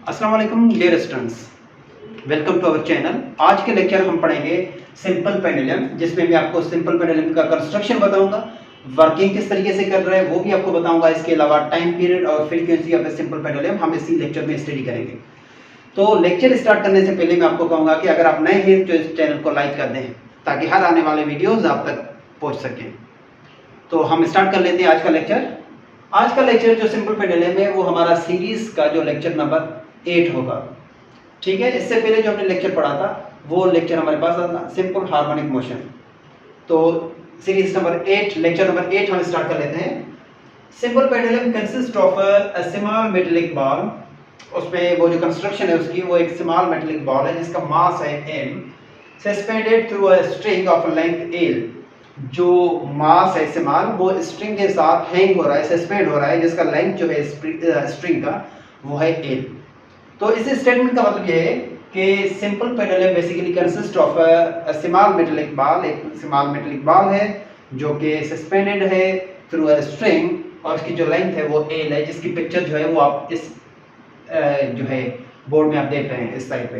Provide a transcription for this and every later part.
अस्सलाम वालेकुम dear students, welcome to our channel. आज के लेक्चर हम पढ़ेंगे सिंपल पेंडुलम, जिसमें मैं आपको सिंपल पेंडुलम का कंस्ट्रक्शन बताऊंगा, वर्किंग किस तरीके से कर रहा है वो भी आपको बताऊंगा। इसके अलावा टाइम पीरियड और फ्रीक्वेंसी ऑफ सिंपल पेंडुलम हम इसी लेक्चर में स्टडी करेंगे। तो लेक्चर स्टार्ट करने से पहले मैं आपको कहूँगा कि अगर आप नए हैं तो इस चैनल को लाइक कर दें ताकि हर आने वाले वीडियोज़ आप तक पहुँच सकें। तो हम स्टार्ट कर लेते हैं आज का लेक्चर। आज का लेक्चर जो सिंपल पेंडुलम है वो हमारा सीरीज का जो लेक्चर नंबर 8 होगा। ठीक है, इससे पहले जो हमने लेक्चर पढ़ा था वो लेक्चर हमारे पास था सिंपल हार्मोनिक मोशन। तो सीरीज नंबर 8 लेक्चर नंबर 8 हम स्टार्ट कर लेते हैं। Simple pendulum consist of a small metallic ball. उसमें वो जो कंस्ट्रक्शन है उसकी वो एक स्मॉल मेटेलिक बॉल है जिसका मास है m, suspended through a string of length l। जो मास है स्मॉल वो स्ट्रिंग के साथ हैंग हो रहा है, सस्पेंड हो रहा है, जिसका लेंथ जो है स्ट्रिंग का वो है l। तो इस स्टेटमेंट का मतलब ये है कि simple pendulum basically consist of a small metallic ball. एक स्मॉल मेटेलिक बॉल है जो कि सस्पेंडेड है थ्रू अ स्ट्रिंग और उसकी जो लेंथ है वो l है, जिसकी पिक्चर जो है वो आप इस जो है बोर्ड में आप देख रहे हैं इस साइड पे।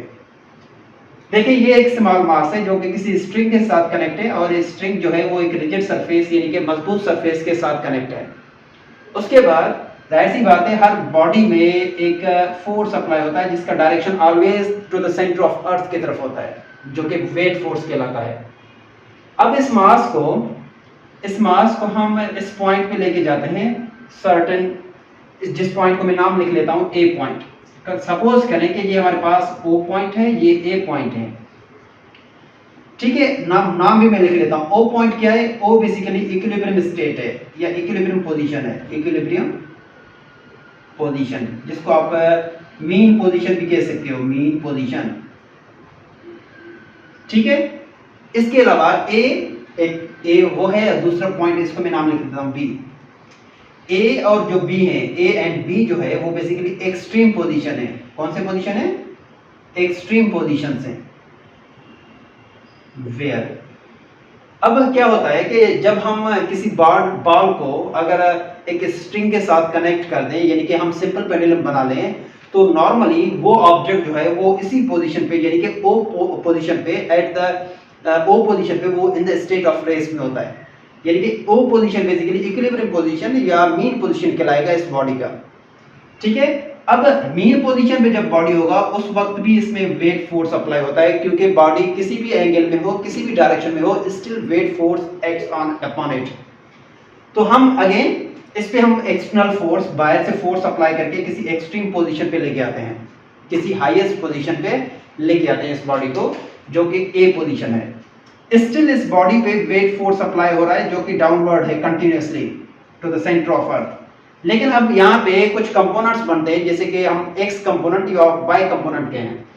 देखिए ये एक स्मॉल मास है जो कि किसी स्ट्रिंग के साथ कनेक्ट है और ये स्ट्रिंग जो है वो एक रिजिड सरफेस यानी कि मजबूत सरफेस के साथ कनेक्ट है। उसके बाद जाहिर सी बात है हर बॉडी में एक फोर्स अप्लाई होता है जिसका direction always to the centre of earth की तरफ होता है, जो कि वेट फोर्स कहलाता है। अब इस मास को हम इस पॉइंट पे लेके जाते हैं सर्टेन, जिस पॉइंट को मैं नाम लिख लेता हूं ए पॉइंट। सपोज करें कि ये हमारे पास ओ पॉइंट है, ये ए पॉइंट है। ठीक है, नाम भी मैं लिख लेता हूं। ओ पॉइंट क्या है? ओ बेसिकली इक्विलिब्रियम स्टेट है या इक्विलिब्रियम पोजीशन है, इक्विलिब्रियम पोजीशन, जिसको आप मीन पोजीशन भी कह सकते हो, मीन पोजीशन। ठीक है, इसके अलावा ए वो है, दूसरा पॉइंट इसको मैं नाम लिख देता हूं बी। ए और जो बी है, ए एंड बी जो है वो बेसिकली एक्सट्रीम पोजीशन है। कौन से पोजीशन है? एक्सट्रीम पोजीशन से। वेयर अब क्या होता है कि जब हम किसी बॉल को अगर एक स्ट्रिंग के साथ कनेक्ट कर दें, यानी कि हम सिंपल पेंडुलम बना लें, तो नॉर्मली वो ऑब्जेक्ट जो है वो इसी पोजीशन पे यानी कि ओ पोजीशन पे एट द ओ पोजीशन पे वो in the state of rest में होता है। यानी कि ओ पोजीशन बेसिकली इक्विलिब्रियम पोजीशन या मीन पोजीशन कहलाएगा इस बॉडी का। ठीक है, अब मीन पोजीशन पे जब बॉडी होगा उस वक्त भी इसमें वेट फोर्स अप्लाई होता है, क्योंकि बॉडी किसी भी एंगल में हो, किसी भी डायरेक्शन में हो, still weight force acts on upon it. तो हम अगेन इस पे हम एक्सटर्नल फोर्स, बाहर से फोर्स अप्लाई करके किसी एक्सट्रीम पोजीशन पे लेके आते हैं, किसी हाईएस्ट पोजीशन पे लेके आते हैं इस बॉडी को, जो कि ए पोजीशन है। स्टिल इस बॉडी पे वेट फोर्स अप्लाई हो रहा है जो कि डाउनवर्ड है continuously to the centre of earth. लेकिन अब यहाँ पे कुछ कंपोनेंट्स बनते हैं, जैसे कि हम एक्स कंपोनेंट या वाई कंपोनेंट के हैं।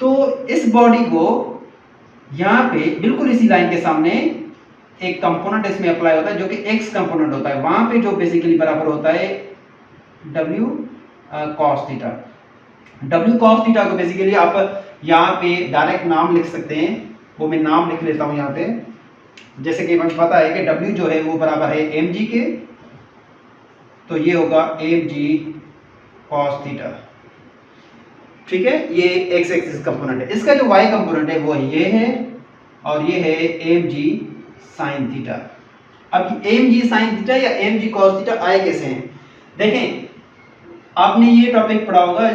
तो इस बॉडी को यहाँ पे बिल्कुल इसी लाइन के सामने एक कंपोनेंट इसमें अप्लाई होता है जो कि एक्स कंपोनेंट होता है, वहां पे जो बेसिकली बराबर होता है W cos theta. W cos theta को बेसिकली आप यहाँ पे डायरेक्ट नाम लिख सकते हैं, वो मैं नाम लिख लेता हूँ यहाँ पे। जैसे कि हमें पता है कि W जो है वो बराबर है mg के, तो ये होगा mg cos थीटा। ठीक है, ये एक्स एक्सिस कंपोनेंट है। इसका जो y कंपोनेंट है वो ये है और ये है mg sin थीटा। अब mg sin थीटा या mg cos थीटा आए कैसे हैं? देखें, आपने ये टॉपिक पढ़ा होगा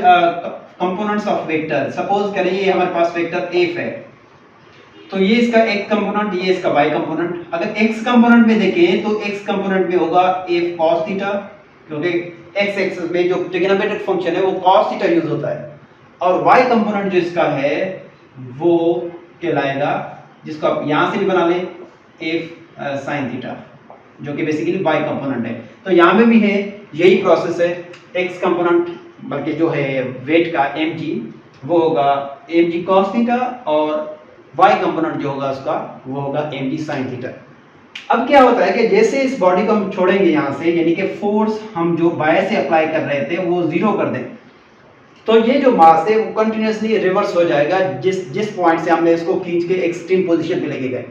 कंपोनेंट्स ऑफ वेक्टर। सपोज करें ये हमारे पास वेक्टर f है, तो ये इसका x कंपोनेंट, ये इसका y कंपोनेंट। अगर x कंपोनेंट में देखें तो x कंपोनेंट में होगा f cos थीटा, क्योंकि x एक्सिस में जो ट्रिग्नोमेट्रिक फंक्शन है वो cos थीटा यूज होता है, और y कंपोनेंट जो इसका है वो कहलाएगा, जिसको आप यहां से भी बना लें, f sin थीटा, जो कि बेसिकली y कंपोनेंट है। तो यहाँ में भी है यही प्रोसेस है। x कंपोनेंट बल्कि जो है वेट का mg वो होगा mg cos थीटा, और y कंपोनेंट जो होगा उसका वो होगा mg sin थीटा। अब क्या होता है कि जैसे इस बॉडी को हम छोड़ेंगे यहाँ से, यानी कि फोर्स हम जो बाएं से अप्लाई कर रहे थे वो जीरो कर दें, तो ये जो मास है वो कंटिन्यूअसली रिवर्स हो जाएगा जिस पॉइंट से हमने इसको खींच के एक्सट्रीम पोजीशन पे लेके गए।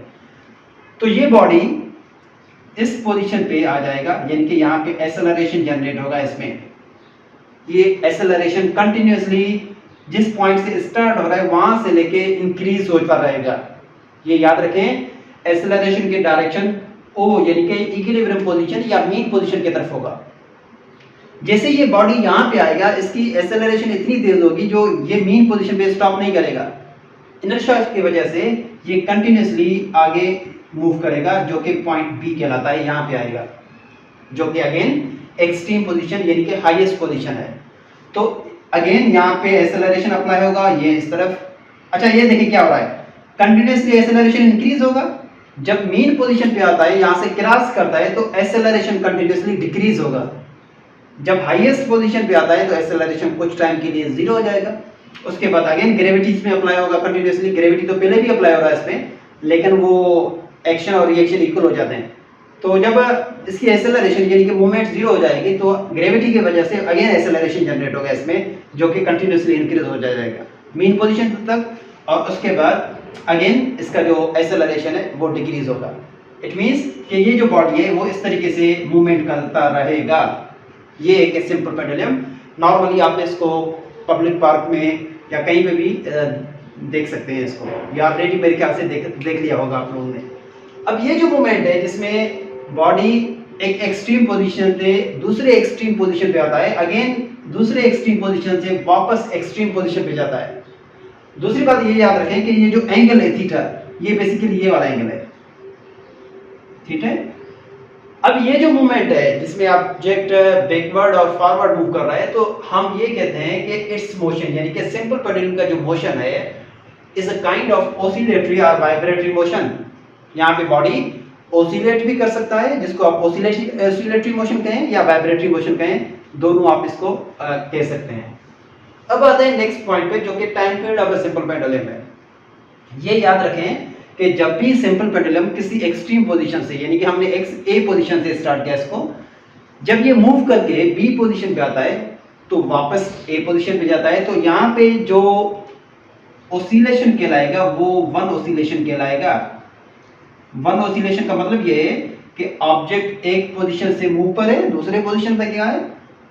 तो ये बॉडी इस पोजीशन पे आ जाएगा, यानी कि यहाँ पे एक्सेलरेशन जनरेट होगा इसमें। ये एक्सेलरेशन कंटिन्यूअसली जिस पॉइंट से स्टार्ट हो रहा है वहां से लेके इंक्रीज होता रहेगा। ये याद रखें, एक्सेलरेशन की डायरेक्शन ओ यानी कि इक्विलिब्रियम पोजीशन या मीन पोजीशन की तरफ होगा। जैसे ये बॉडी यहाँ पे आएगा, इसकी एक्सेलरेशन इतनी तेज होगी जो ये मीन पोजीशन पे स्टॉप नहीं करेगा। इनर्शिया की वजह से ये कंटिन्यूअसली आगे मूव करेगा, जो कि पॉइंट बी कहलाता है, यहाँ पे आएगा, जो कि अगेन एक्सट्रीम पोजीशन यानी कि हाईएस्ट पोजीशन है। तो अगेन यहाँ पे एक्सेलरेशन अप्लाई होगा, ये इस तरफ। अच्छा ये देखिए क्या हो रहा है, कंटिन्यूअसली एक्सेलरेशन इंक्रीज होगा, जब मीन पोजीशन पे आता है यहाँ से क्रॉस करता है तो एक्सेलरेशन कंटिन्यूअसली डिक्रीज होगा। जब हाईएस्ट पोजीशन पे आता है तो एक्सेलरेशन कुछ टाइम के लिए जीरो हो जाएगा। उसके बाद अगेन ग्रेविटी इसमें अप्लाई होगा कंटिन्यूअसली। ग्रेविटी तो पहले भी अप्लाई हो रहा है इसमें, लेकिन वो एक्शन और रिएक्शन इक्वल हो जाते हैं। तो जब इसकी एक्सेलरेशन यानी कि मूवमेंट जीरो हो जाएगी तो ग्रेविटी की वजह से अगेन एक्सेलरेशन जनरेट होगा इसमें, जो कि कंटिन्यूअसली इंक्रीज हो जाएगा मीन पोजीशन तक, और उसके बाद अगेन इसका जो एक्सेलरेशन है वो डिक्रीज होगा। इट मींस कि ये जो बॉडी है वो इस तरीके से मूवमेंट करता रहेगा। ये एक सिंपल पेंडुलम, नॉर्मली आप इसको पब्लिक पार्क में या कहीं पे भी देख सकते हैं इसको, या ऑलरेडी मेरे ख्याल से देख लिया होगा आप लोगों ने। अब ये जो मूवमेंट है जिसमें बॉडी एक एक्सट्रीम पोजीशन से दूसरे एक्सट्रीम पोजीशन पे आता है, अगेन दूसरे एक्सट्रीम पोजीशन से वापस एक्सट्रीम पोजीशन पे जाता है। दूसरी बात ये याद रखें कि ये जो एंगल है थीटा, ये बेसिकली ये वाला एंगल है, ठीक है। अब ये जो मूवमेंट है जिसमें ऑब्जेक्ट बैकवर्ड और फॉरवर्ड मूव कर रहा है, तो हम ये कहते हैं कि इट्स मोशन यानी कि सिंपल पेंडुलम का जो मोशन है is a kind of oscillatory और वाइब्रेटरी मोशन। यहाँ पे बॉडी ऑसिलेट भी कर सकता है, जिसको आप ऑसिलेटरी मोशन कहें या वाइब्रेटरी मोशन कहें, दोनों आप इसको कह सकते हैं। अब आते हैं नेक्स्ट पॉइंट पे, जो कि time period of a simple pendulum है। ये याद रखें कि जब भी सिंपल पेंडुलम किसी एक्सट्रीम पोजीशन से, यानी कि हमने ए पोजीशन से स्टार्ट किया इसको, जब ये मूव करके बी पोजीशन पे आता है तो वापस ए पोजीशन पे जाता है, तो यहाँ पे जो ऑसिलेशन कहलाएगा वो वन ऑसिलेशन कहलाएगा। वन ऑसिलेशन का मतलब ये है कि ऑब्जेक्ट एक पोजीशन से मूव करे दूसरे पोजीशन पे गया है,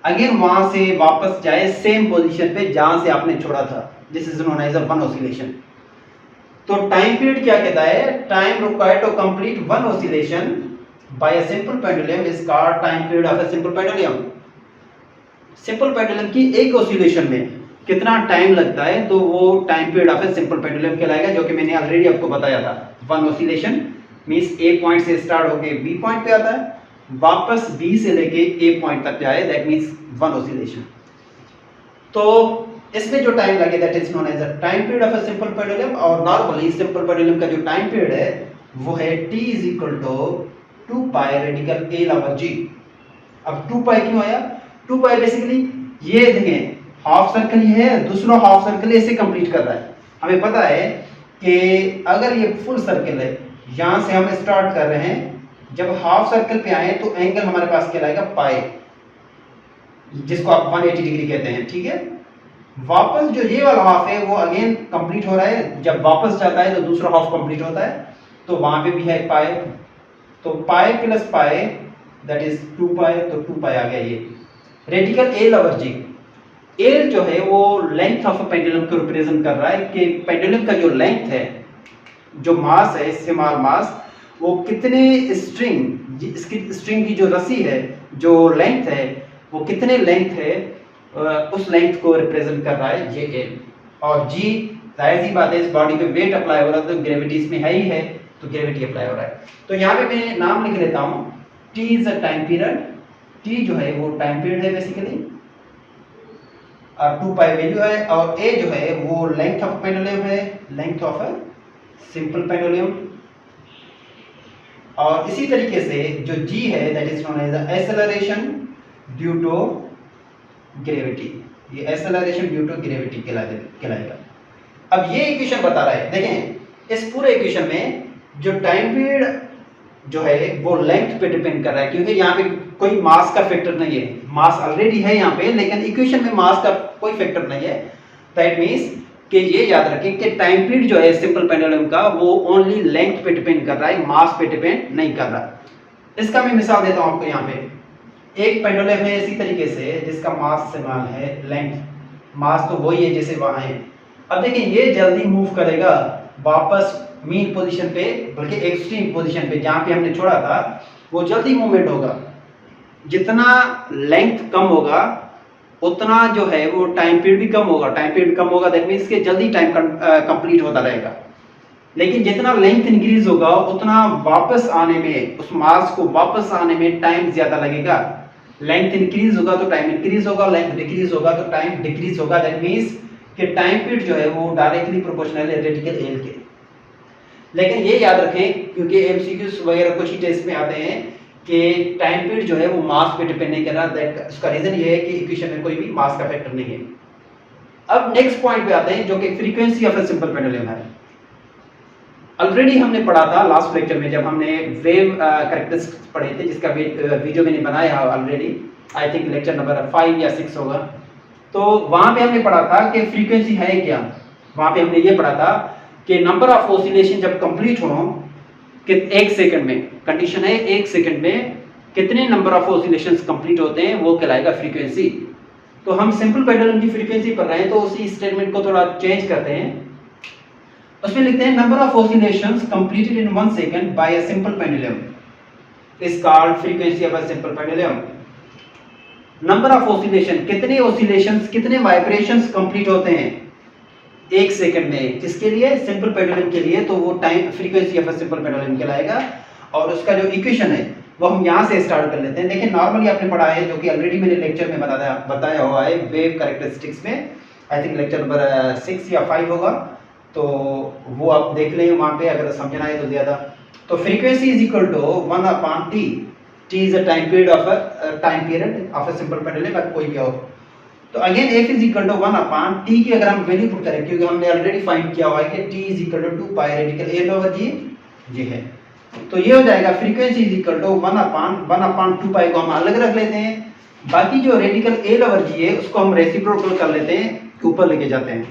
अगेन वहां से वापस जाए सेम पोजीशन पे जहां से आपने छोड़ा था। This is known as a one oscillation. तो टाइम पीरियड क्या कहता है, time required to complete one oscillation by a simple pendulum is called time period of a simple pendulum. Simple pendulum की एक ऑसिलेशन में कितना टाइम लगता है, तो वो time period of a simple pendulum कहलाएगा, जो कि मैंने ऑलरेडी आपको बताया था। वन ऑसिलेशन मींस ए पॉइंट से स्टार्ट होके बी पॉइंट पे आता है, वापस बी से लेके ए पॉइंट तक जाए, दैट मींस वन ऑसिलेशन। तो इसमें जो टाइम लगे that is known as a time period of a simple pendulum. और नॉर्मली सिंपल पेंडुलम का जो टाइम पीरियड है वो है t is equal to 2 pi radical a log g। अब 2 पाई क्यों आया, 2 पाई बेसिकली ये देखें हाफ सर्कल ही है, दूसरा हाफ सर्कल ऐसे कंप्लीट कर रहा है। हमें पता है कि अगर ये फुल सर्कल है, यहां से हम स्टार्ट कर रहे हैं, जब हाफ सर्कल पे आए तो एंगल हमारे पास कहलाएगा पाई, जिसको आप 180 डिग्री कहते हैं, ठीक है। वापस जो ये वाला हाफ है वो अगेन कंप्लीट हो रहा है, जब वापस जाता है तो दूसरा हाफ कंप्लीट होता है, तो वहां पे भी है पाई। तो pi plus pi that is 2 पाई, तो 2 पाई आ गया ये radical a log g। a जो है वो लेंथ ऑफ पेंडुलम को रिप्रेजेंट कर रहा है कि पेंडुलम का जो लेंथ है, जो मास है, स्मॉल मास, वो कितने स्ट्रिंग, इसकी स्ट्रिंग की जो रस्सी है, जो लेंथ है, वो कितने लेंथ है, उस लेंथ को रिप्रेजेंट कर रहा है ये एल। और जी जाहिर सी बात है इस बॉडी पे वेट अप्लाई हो रहा है, तो ग्रेविटी इसमें है ही है, तो ग्रेविटी अप्लाई हो रहा है। तो यहाँ पे मैं नाम लिख लेता हूँ, T is a time period. T जो है वो टाइम पीरियड है बेसिकली, और 2 पाई वैल्यू है, और ए जो है वो लेंथ ऑफ पेंडुलम है, length of a simple pendulum. और इसी तरीके से जो जी है that is known as acceleration due to gravity. ये एक्सेलरेशन ड्यू टू ग्रेविटी कहलाएगा। अब ये इक्वेशन बता रहा है, देखें इस पूरे इक्वेशन में जो टाइम पीरियड जो है वो लेंथ पे डिपेंड कर रहा है, क्योंकि यहाँ पे कोई मास का फैक्टर नहीं है, मास ऑलरेडी है यहाँ पे, लेकिन इक्वेशन में मास का कोई फैक्टर नहीं है। दैट मींस कि ये याद रखें कि टाइम पीरियड जो है सिंपल पेंडुलम का वो ओनली लेंथ पे डिपेंड कर रहा है, मास पे डिपेंड नहीं कर रहा। इसका मैं मिसाल देता हूँ आपको यहाँ पे। एक पेंडुलम है इसी तरीके से जिसका मास समान है लेंथ, मास तो वही है जैसे वहां है। अब देखिए ये जल्दी मूव करेगा वापस मीन पोजीशन पे, बल्कि एक्सट्रीम पोजीशन पे जहां पे हमने छोड़ा था, वो जल्दी मूवमेंट होगा। जितना लेंथ कम होगा उतना जो है वो टाइम पीरियड भी कम होगा, टाइम पीरियड कम होगा दैट मीन्स के जल्दी टाइम कंप्लीट होता रहेगा। लेकिन जितना लेंथ इंक्रीज होगा उतना वापस आने में, उस मास को वापस आने में टाइम ज्यादा लगेगा। लेंथ इंक्रीज होगा तो टाइम इंक्रीज होगा, लेंथ डिक्रीज होगा तो टाइम डिक्रीज होगा। दैट मीन्स कि टाइम पीरियड जो है वो डायरेक्टली प्रोपोर्शनल है रेडिकल एल के। लेकिन ये याद रखें क्योंकि एमसीक्यूज वगैरह कुछ ही टेस्ट में आते हैं कि टाइम पीरियड जो है वो मास पे डिपेंड नहीं कर रहा। दैट उसका रीजन ये है कि इक्वेशन में कोई भी मास का फैक्टर नहीं है। अब नेक्स्ट पॉइंट पे आते हैं जो कि frequency of a simple pendulum है। ऑलरेडी हमने पढ़ा था लास्ट लेक्चर में जब हमने वेव कैरेक्टरिस्टिक्स पढ़े थे, जिसका वीडियो मैंने बनाया है already, I think lecture number 5 या 6 होगा। तो वहां पे हमने पढ़ा था कि फ्रीक्वेंसी है क्या। वहां पे हमने ये पढ़ा था कि नंबर ऑफ ऑसिलेशन जब कंप्लीट हो कि 1 सेकंड में, कंडीशन है 1 सेकंड में कितने नंबर ऑफ ऑसिलेशंस कंप्लीट होते हैं वो कहलाएगा फ्रीक्वेंसी। तो हम सिंपल पेंडुलम की फ्रीक्वेंसी पढ़ रहे हैं तो उसी स्टेटमेंट को थोड़ा चेंज करते हैं। उसमें लिखते हैं number of oscillations completed in 1 second by a simple pendulum is called frequency of a simple pendulum. Number of oscillation, कितने ऑसिलेशंस, कितने वाइब्रेशंस कंप्लीट होते हैं 1 सेकंड में, किसके लिए, सिंपल पेंडुलम के लिए, तो वो time frequency of a simple pendulum कहलाएगा। और उसका जो इक्वेशन है वो हम यहाँ से स्टार्ट कर लेते हैं। लेकिन नॉर्मली आपने पढ़ा है जो कि ऑलरेडी मैंने लेक्चर में बताया हुआ है वेव कैरेक्टरिस्टिक्स में, आई थिंक लेक्चर नंबर 6 या 5 होगा, तो वो आप देख लें वहाँ पे अगर समझना है तो ज़्यादा। तो frequency is equal to 1/t, t is a time period of a simple pendulum, कोई भी हो। तो again f is equal to 1/t की अगर हम वैल्यू पुट करें, क्योंकि हमने ऑलरेडी फाइंड किया हुआ है कि t is equal to 2 pi radical a over g, ये है। तो ये हो जाएगा frequency is equal to 1/2 pi को हम अलग रख लेते हैं, बाकी जो रेडिकल a ओवर g है उसको हम रेसिप्रोकल कर लेते हैं, ऊपर लेके जाते हैं।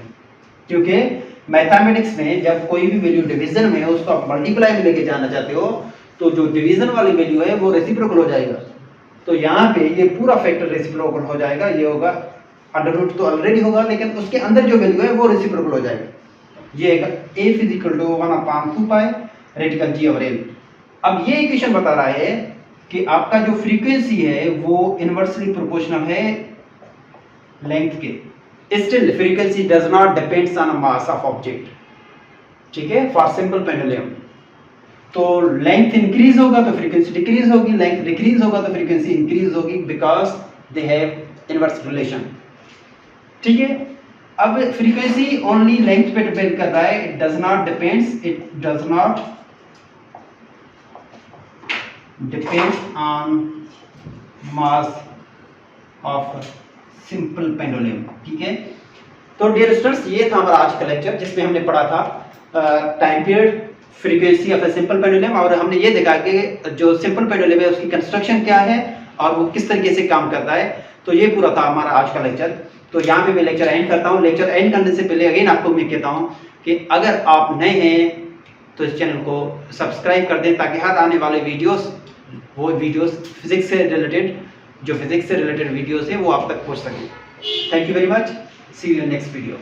क्योंकि मैथमेटिक्स में जब कोई भी वैल्यू डिवीजन में है उसको आप मल्टीप्लाई में लेके जाना चाहते हो तो जो डिवीजन वाली वैल्यू है वो रेसिप्रोकल हो जाएगा। तो यहाँ पे ये पूरा फैक्टर रेसिप्रोकल हो जाएगा, ये होगा अंडर रूट तो ऑलरेडी होगा लेकिन उसके अंदर जो वैल्यू है वो रेसिप्रोकल हो जाएगा। ये f is equal to 1/2 pi radical g over l। अब ये इक्वेशन बता रहा है कि आपका जो फ्रीक्वेंसी है वो इनवर्सली प्रोपोर्शनल है लेंथ के। Still frequency does not depends on mass of object, ठीक है, फॉर सिंपल पेंडुलम। तो लेंथ इंक्रीज होगा तो फ्रीक्वेंसी डिक्रीज होगी, लेंथ डिक्रीज होगा तो फ्रीक्वेंसी इंक्रीज होगी, because they have inverse relation, ठीक है। अब फ्रीक्वेंसी ओनली लेंथ पे डिपेंड कर रहा है, it does not depends on mass of simple pendulum, ठीक है। तो डियर स्टूडेंट्स ये था हमारा आज का लेक्चर जिसमें हमने पढ़ा था time period, frequency of a simple pendulum, और हमने ये देखा कि जो सिंपल पेंडुलम है उसकी कंस्ट्रक्शन क्या है और वो किस तरीके से काम करता है। तो ये पूरा था हमारा आज का लेक्चर। तो यहाँ पे मैं लेक्चर एंड करता हूँ। लेक्चर एंड करने से पहले अगेन आपको मैं कहता हूँ कि अगर आप नए हैं तो इस चैनल को सब्सक्राइब कर दें ताकि हर आने वाले वो वीडियोस फिजिक्स से रिलेटेड वीडियोस है वो आप तक पहुँच सकें। Thank you very much, see you in next video.